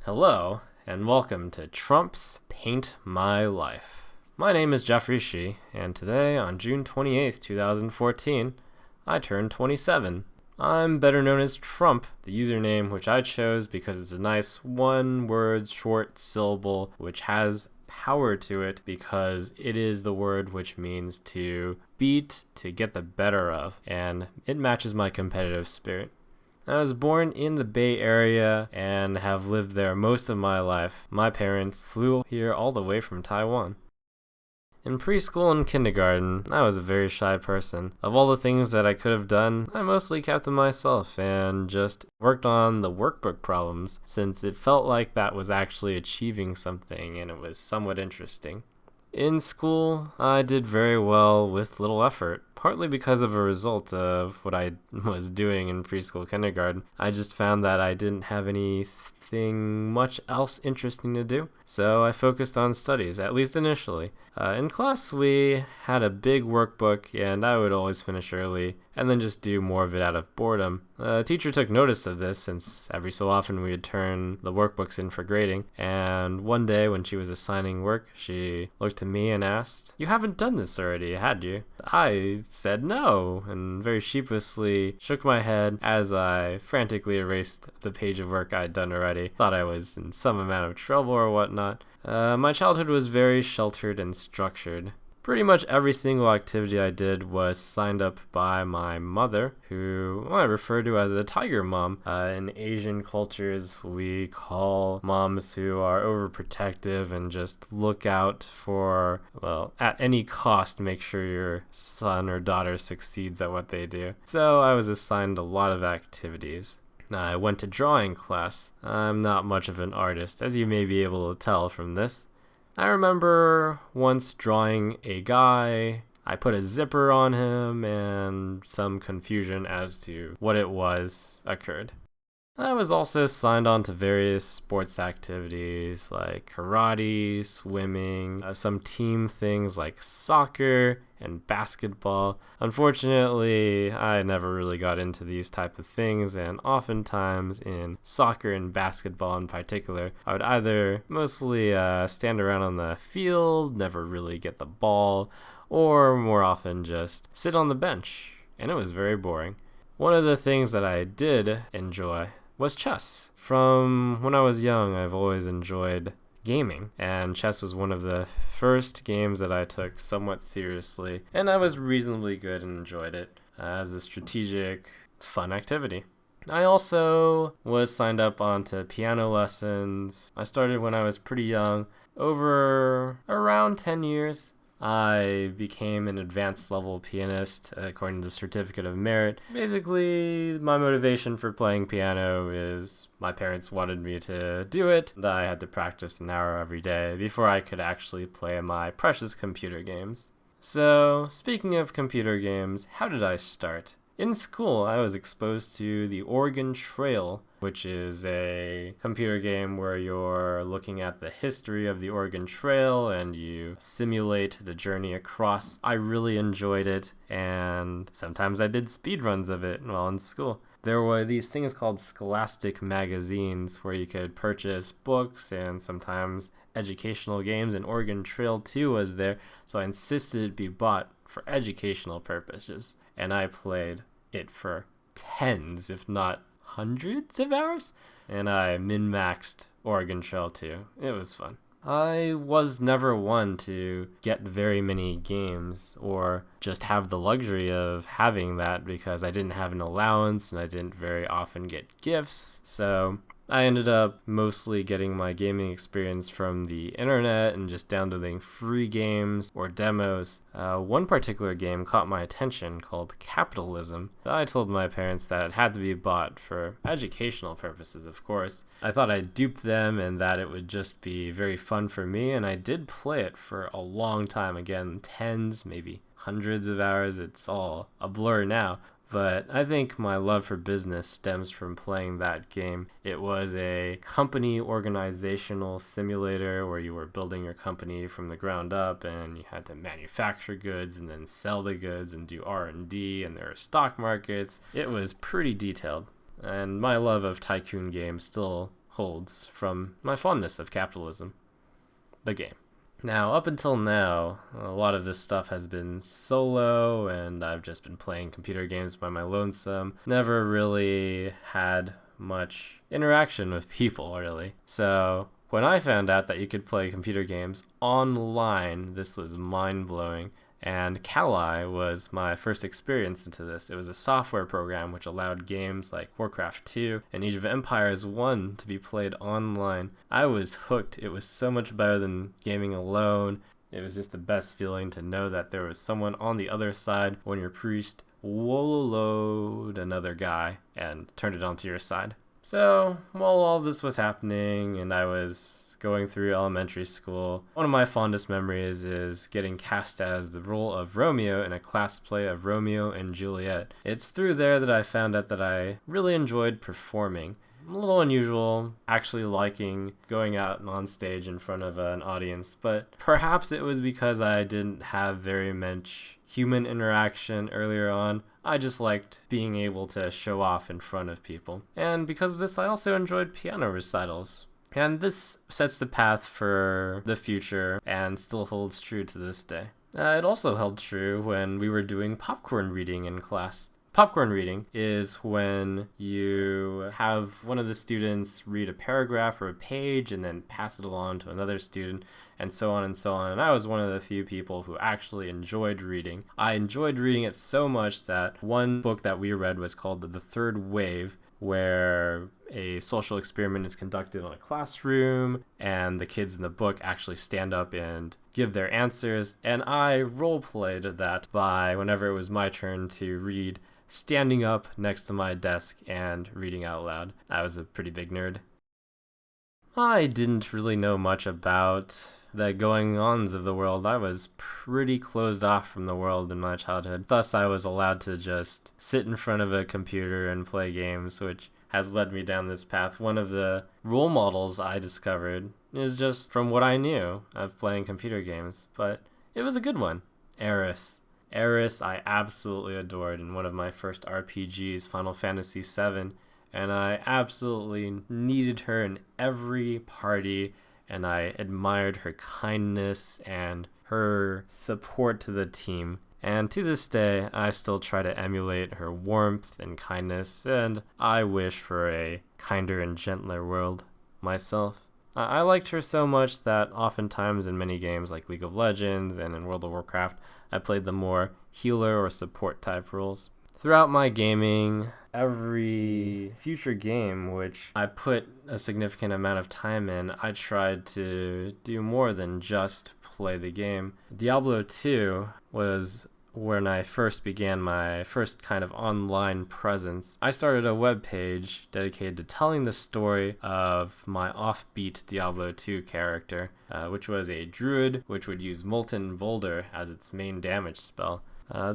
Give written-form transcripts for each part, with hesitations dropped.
Hello, and welcome to Trump's Paint My Life. My name is Jeffrey Shee, and today, on June 28th, 2014, I turned 27. I'm better known as Trump, the username which I chose because it's a nice one-word short syllable which has power to it because it is the word which means to beat, to get the better of, and it matches my competitive spirit. I was born in the Bay Area and have lived there most of my life. My parents flew here all the way from Taiwan. In preschool and kindergarten, I was a very shy person. Of all the things that I could have done, I mostly kept to myself and just worked on the workbook problems since it felt like that was actually achieving something and it was somewhat interesting. In school, I did very well with little effort, partly because of a result of what I was doing in preschool kindergarten. I just found that I didn't have anything much else interesting to do, so I focused on studies, at least initially. In class, we had a big workbook, and I would always finish early, and then just do more of it out of boredom. The teacher took notice of this since every so often we would turn the workbooks in for grading, and one day when she was assigning work, she looked at me and asked, "You haven't done this already, had you?" I said no, and very sheepishly shook my head as I frantically erased the page of work I'd done already. Thought I was in some amount of trouble or whatnot. My childhood was very sheltered and structured. Pretty much every single activity I did was signed up by my mother, who I refer to as a tiger mom. In Asian cultures, we call moms who are overprotective and just look out for, at any cost, make sure your son or daughter succeeds at what they do. So I was assigned a lot of activities. I went to drawing class. I'm not much of an artist, as you may be able to tell from this. I remember once drawing a guy. I put a zipper on him and some confusion as to what it was occurred. I was also signed on to various sports activities like karate, swimming, some team things like soccer and basketball. Unfortunately, I never really got into these types of things, and oftentimes in soccer and basketball in particular, I would either mostly stand around on the field, never really get the ball, or more often just sit on the bench, and it was very boring. One of the things that I did enjoy was chess. From when I was young, I've always enjoyed gaming, and chess was one of the first games that I took somewhat seriously, and I was reasonably good and enjoyed it as a strategic, fun activity. I also was signed up onto piano lessons. I started when I was pretty young. Over around 10 years, I became an advanced level pianist according to the Certificate of Merit. Basically, my motivation for playing piano is my parents wanted me to do it, and I had to practice an hour every day before I could actually play my precious computer games. So, speaking of computer games, how did I start? In school, I was exposed to the Oregon Trail, which is a computer game where you're looking at the history of the Oregon Trail and you simulate the journey across. I really enjoyed it, and sometimes I did speedruns of it while in school. There were these things called scholastic magazines where you could purchase books and sometimes educational games, and Oregon Trail 2 was there, so I insisted it be bought for educational purposes, and I played it for tens, if not hundreds of hours, and I min-maxed Oregon Trail 2. It was fun. I was never one to get very many games or just have the luxury of having that because I didn't have an allowance and I didn't very often get gifts, so I ended up mostly getting my gaming experience from the internet and just downloading free games or demos. One particular game caught my attention called Capitalism. I told my parents that it had to be bought for educational purposes, of course. I thought I'd dupe them and that it would just be very fun for me, and I did play it for a long time. Again, tens, maybe hundreds of hours. It's all a blur now. But I think my love for business stems from playing that game. It was a company organizational simulator where you were building your company from the ground up and you had to manufacture goods and then sell the goods and do R&D, and there are stock markets. It was pretty detailed. And my love of tycoon games still holds from my fondness of capitalism, the game. Now, up until now, a lot of this stuff has been solo, and I've just been playing computer games by my lonesome. Never really had much interaction with people, really. So when I found out that you could play computer games online, this was mind-blowing. And Kali was my first experience into this. It was a software program which allowed games like Warcraft 2 and Age of Empires 1 to be played online. I was hooked. It was so much better than gaming alone. It was just the best feeling to know that there was someone on the other side when your priest wallowed another guy and turned it onto your side. So, while all this was happening and I was going through elementary school, one of my fondest memories is getting cast as the role of Romeo in a class play of Romeo and Juliet. It's through there that I found out that I really enjoyed performing. A little unusual, actually liking going out and on stage in front of an audience, but perhaps it was because I didn't have very much human interaction earlier on. I just liked being able to show off in front of people. And because of this, I also enjoyed piano recitals. And this sets the path for the future and still holds true to this day. It also held true when we were doing popcorn reading in class. Popcorn reading is when you have one of the students read a paragraph or a page and then pass it along to another student, and so on and so on. And I was one of the few people who actually enjoyed reading. I enjoyed reading it so much that one book that we read was called The Third Wave, where a social experiment is conducted in a classroom and the kids in the book actually stand up and give their answers. And I role-played that by, whenever it was my turn to read, standing up next to my desk and reading out loud. I was a pretty big nerd. I didn't really know much about the going-ons of the world. I was pretty closed off from the world in my childhood. Thus, I was allowed to just sit in front of a computer and play games, which has led me down this path. One of the role models I discovered is just from what I knew of playing computer games, but it was a good one. Eris. Eris I absolutely adored in one of my first RPGs, Final Fantasy VII, and I absolutely needed her in every party, and I admired her kindness and her support to the team. And to this day, I still try to emulate her warmth and kindness, and I wish for a kinder and gentler world myself. I liked her so much that oftentimes in many games like League of Legends and in World of Warcraft, I played the more healer or support type roles. Throughout my gaming, every future game which I put a significant amount of time in, I tried to do more than just play the game. Diablo II was when I first began my first kind of online presence. I started a web page dedicated to telling the story of my offbeat Diablo II character, which was a druid which would use Molten Boulder as its main damage spell.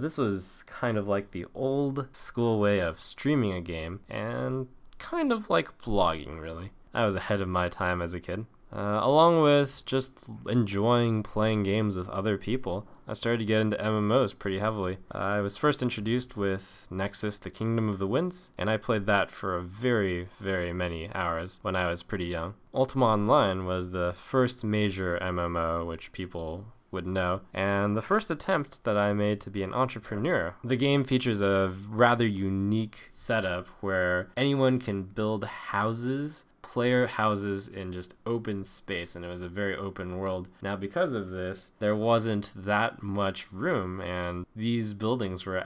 This was kind of like the old school way of streaming a game, and kind of like blogging, really. I was ahead of my time as a kid. Along with just enjoying playing games with other people, I started to get into MMOs pretty heavily. I was first introduced with Nexus: The Kingdom of the Winds, and I played that for a very, very many hours when I was pretty young. Ultima Online was the first major MMO which people would know, and the first attempt that I made to be an entrepreneur. The game features a rather unique setup where anyone can build houses, player houses in just open space, and it was a very open world. Now, because of this, there wasn't that much room, and these buildings were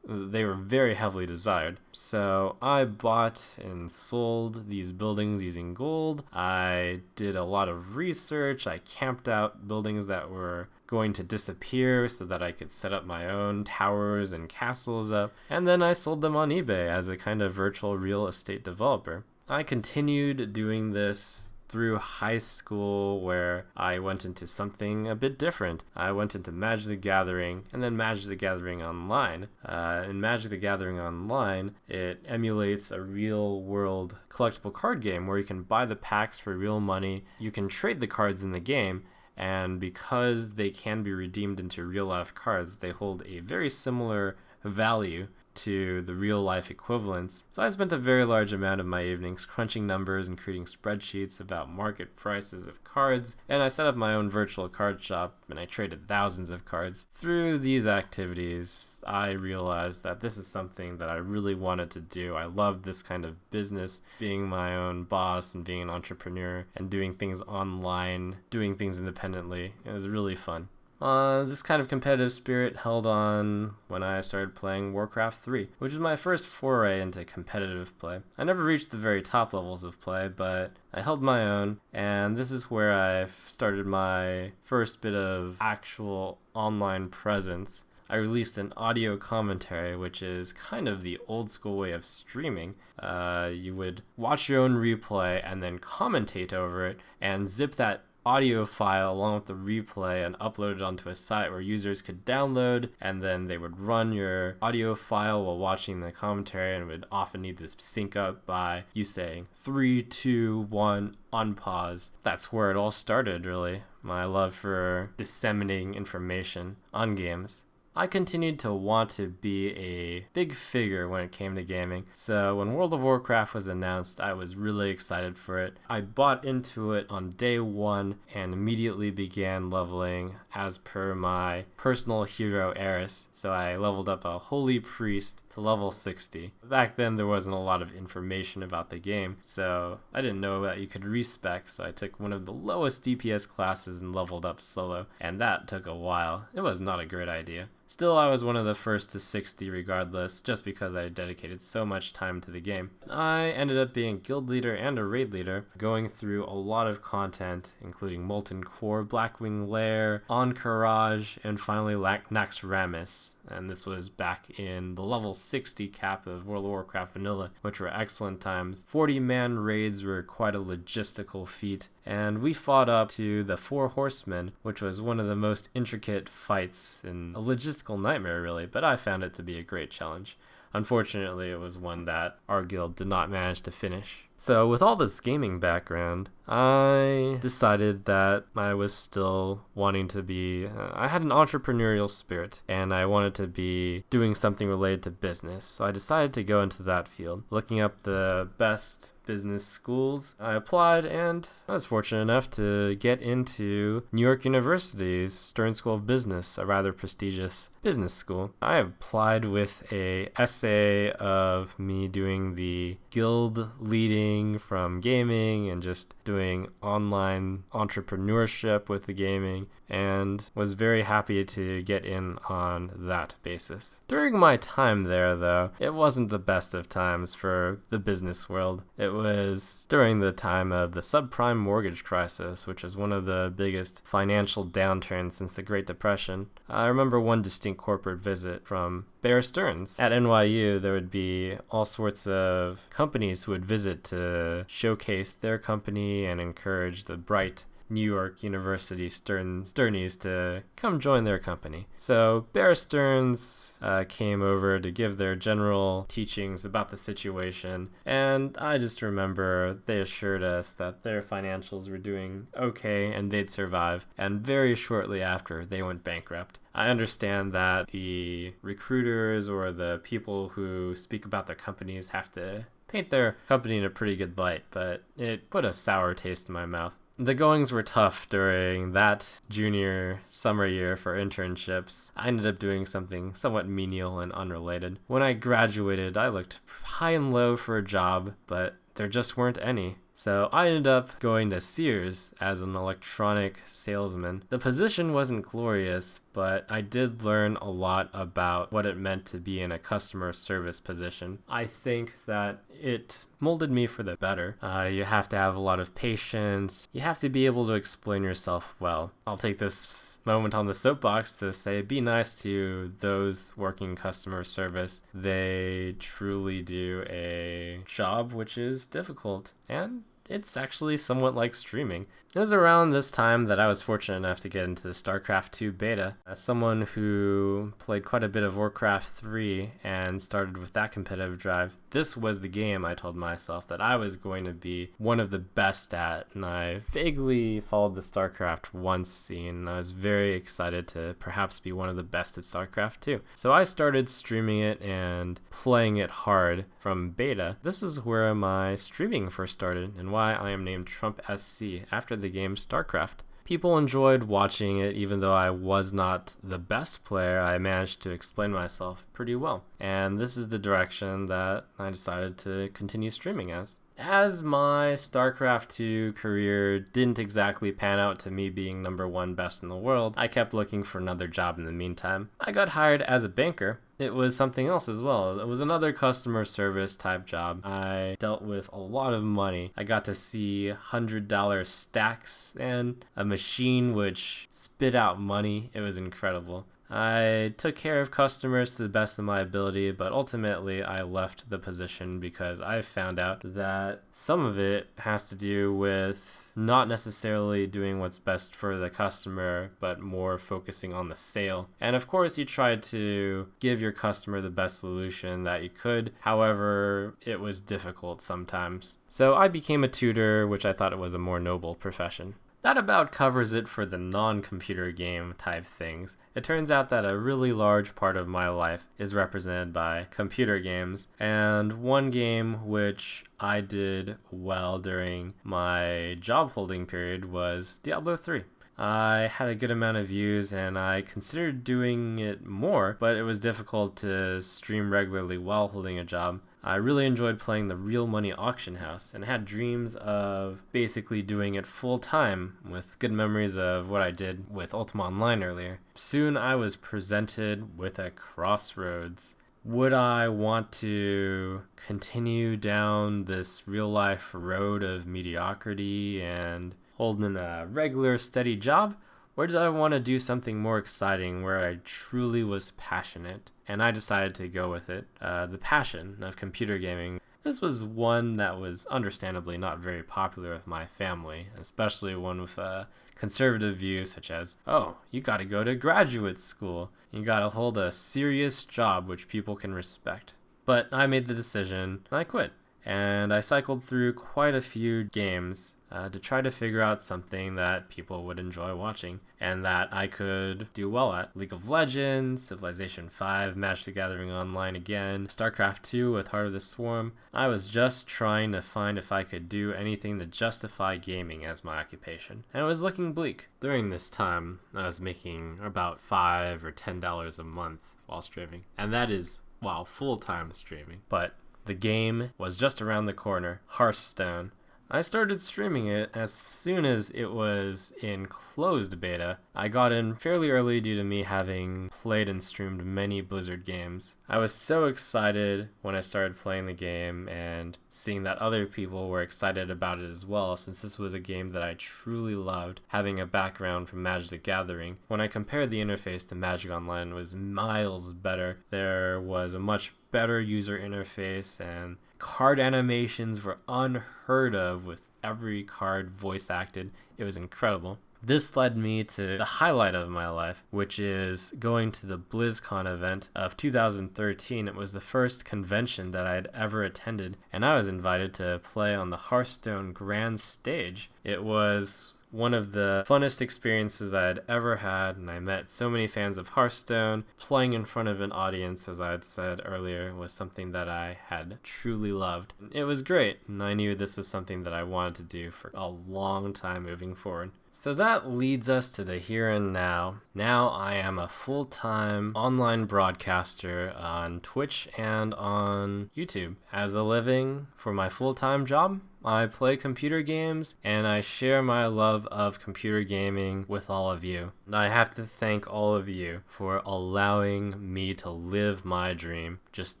they were very heavily desired. So I bought and sold these buildings using gold. I did a lot of research. I camped out buildings that were going to disappear so that I could set up my own towers and castles up, and then I sold them on eBay as a kind of virtual real estate developer. I continued doing this through high school, where I went into something a bit different. I went into Magic the Gathering, and then Magic the Gathering Online. In Magic the Gathering Online, it emulates a real-world collectible card game where you can buy the packs for real money. You can trade the cards in the game, and because they can be redeemed into real-life cards, they hold a very similar value to the real life equivalents. So I spent a very large amount of my evenings crunching numbers and creating spreadsheets about market prices of cards, and I set up my own virtual card shop and I traded thousands of cards. Through these activities, I realized that this is something that I really wanted to do. I loved this kind of business, being my own boss and being an entrepreneur and doing things online, doing things independently. It was really fun. This kind of competitive spirit held on when I started playing Warcraft 3, which was my first foray into competitive play. I never reached the very top levels of play, but I held my own, and this is where I started my first bit of actual online presence. I released an audio commentary, which is kind of the old school way of streaming. You would watch your own replay and then commentate over it and zip that audio file along with the replay and upload it onto a site where users could download, and then they would run your audio file while watching the commentary, and would often need to sync up by you saying 3, 2, 1, unpause. That's where it all started, really. My love for disseminating information on games. I continued to want to be a big figure when it came to gaming, so when World of Warcraft was announced, I was really excited for it. I bought into it on day one and immediately began leveling as per my personal hero Eris, so I leveled up a holy priest to level 60. Back then there wasn't a lot of information about the game, so I didn't know that you could respec, so I took one of the lowest DPS classes and leveled up solo, and that took a while. It was not a great idea. Still, I was one of the first to 60 regardless, just because I dedicated so much time to the game. I ended up being a guild leader and a raid leader, going through a lot of content, including Molten Core, Blackwing Lair, Encourage, and finally Naxxramas. And this was back in the level 60 cap of World of Warcraft Vanilla, which were excellent times. 40-man raids were quite a logistical feat, and we fought up to the Four Horsemen, which was one of the most intricate fights and a logistical nightmare, really, but I found it to be a great challenge. Unfortunately, it was one that our guild did not manage to finish. So with all this gaming background, I decided that I was still wanting to be, I had an entrepreneurial spirit and I wanted to be doing something related to business. So I decided to go into that field, looking up the best business schools. I applied and I was fortunate enough to get into New York University's Stern School of Business, a rather prestigious business school. I applied with a essay of me doing the guild leading from gaming and just doing online entrepreneurship with the gaming, and was very happy to get in on that basis. During my time there, though, it wasn't the best of times for the business world. It was during the time of the subprime mortgage crisis, which was one of the biggest financial downturns since the Great Depression. I remember one distinct corporate visit from Bear Stearns. At NYU, there would be all sorts of companies who would visit to showcase their company and encourage the bright New York University Sternies to come join their company. So Bear Stearns came over to give their general teachings about the situation, and I just remember they assured us that their financials were doing okay and they'd survive, and very shortly after they went bankrupt. I understand that the recruiters or the people who speak about their companies have to paint their company in a pretty good light, but it put a sour taste in my mouth. The goings were tough during that junior summer year for internships. I ended up doing something somewhat menial and unrelated. When I graduated, I looked high and low for a job, but there just weren't any. So I ended up going to Sears as an electronic salesman. The position wasn't glorious, but I did learn a lot about what it meant to be in a customer service position. I think that it molded me for the better. You have to have a lot of patience. You have to be able to explain yourself well. I'll take this moment on the soapbox to say be nice to those working customer service. They truly do a job which is difficult and it's actually somewhat like streaming. It was around this time that I was fortunate enough to get into the StarCraft 2 beta. As someone who played quite a bit of Warcraft 3 and started with that competitive drive, this was the game I told myself that I was going to be one of the best at, and I vaguely followed the StarCraft 1 scene, and I was very excited to perhaps be one of the best at StarCraft 2. So I started streaming it and playing it hard from beta. This is where my streaming first started, and why I am named Trump SC after the game StarCraft. People enjoyed watching it. Even though I was not the best player, I managed to explain myself pretty well. And this is the direction that I decided to continue streaming as. As my StarCraft 2 career didn't exactly pan out to me being number 1 best in the world, I kept looking for another job in the meantime. I got hired as a banker. It was something else as well. It was another customer service type job. I dealt with a lot of money. I got to see $100 stacks and a machine which spit out money. It was incredible. I took care of customers to the best of my ability, but ultimately I left the position because I found out that some of it has to do with not necessarily doing what's best for the customer, but more focusing on the sale. And of course, you tried to give your customer the best solution that you could. However, it was difficult sometimes. So I became a tutor, which I thought it was a more noble profession. That about covers it for the non-computer game type things. It turns out that a really large part of my life is represented by computer games, and one game which I did well during my job holding period was Diablo III. I had a good amount of views and I considered doing it more, but it was difficult to stream regularly while holding a job. I really enjoyed playing the real money auction house and had dreams of basically doing it full time, with good memories of what I did with Ultima Online earlier. Soon I was presented with a crossroads. Would I want to continue down this real life road of mediocrity and holding a regular steady job? Or did I want to do something more exciting where I truly was passionate? And I decided to go with it, the passion of computer gaming. This was one that was understandably not very popular with my family, especially one with a conservative view such as, oh, you gotta go to graduate school. You gotta hold a serious job which people can respect. But I made the decision and I quit. And I cycled through quite a few games to try to figure out something that people would enjoy watching and that I could do well at. League of Legends, Civilization 5, Magic the Gathering Online again, StarCraft 2 with Heart of the Swarm. I was just trying to find if I could do anything to justify gaming as my occupation. And it was looking bleak. During this time, I was making about $5 or $10 a month while streaming. And that is while full-time streaming. But the game was just around the corner, Hearthstone. I started streaming it as soon as it was in closed beta. I got in fairly early due to me having played and streamed many Blizzard games. I was so excited when I started playing the game and seeing that other people were excited about it as well, since this was a game that I truly loved, having a background from Magic the Gathering. When I compared the interface to Magic Online, it was miles better. There was a much better user interface and card animations were unheard of with every card voice acted. It was incredible. This led me to the highlight of my life, which is going to the BlizzCon event of 2013. It was the first convention that I had ever attended, and I was invited to play on the Hearthstone Grand Stage. It was one of the funnest experiences I had ever had, and I met so many fans of Hearthstone. Playing in front of an audience, as I had said earlier, was something that I had truly loved. It was great, and I knew this was something that I wanted to do for a long time moving forward. So that leads us to the here and now. Now I am a full-time online broadcaster on Twitch and on YouTube. As a living for my full-time job, I play computer games and I share my love of computer gaming with all of you. And I have to thank all of you for allowing me to live my dream. Just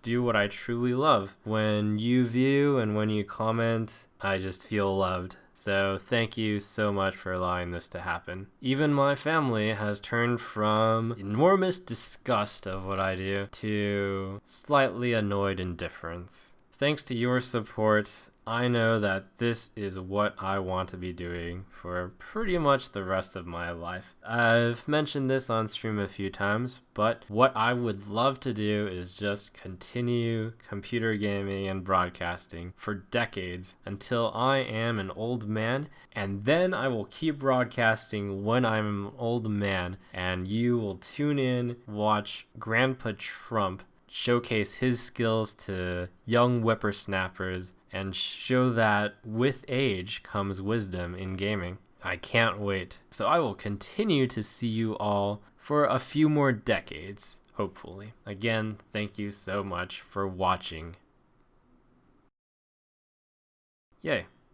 do what I truly love. When you view and when you comment, I just feel loved. So thank you so much for allowing this to happen. Even my family has turned from enormous disgust of what I do to slightly annoyed indifference. Thanks to your support, I know that this is what I want to be doing for pretty much the rest of my life. I've mentioned this on stream a few times, but what I would love to do is just continue computer gaming and broadcasting for decades until I am an old man, and then I will keep broadcasting when I'm an old man, and you will tune in, watch Grandpa Trump showcase his skills to young whippersnappers and show that with age comes wisdom in gaming. I can't wait. So I will continue to see you all for a few more decades, hopefully. Again, thank you so much for watching. Yay.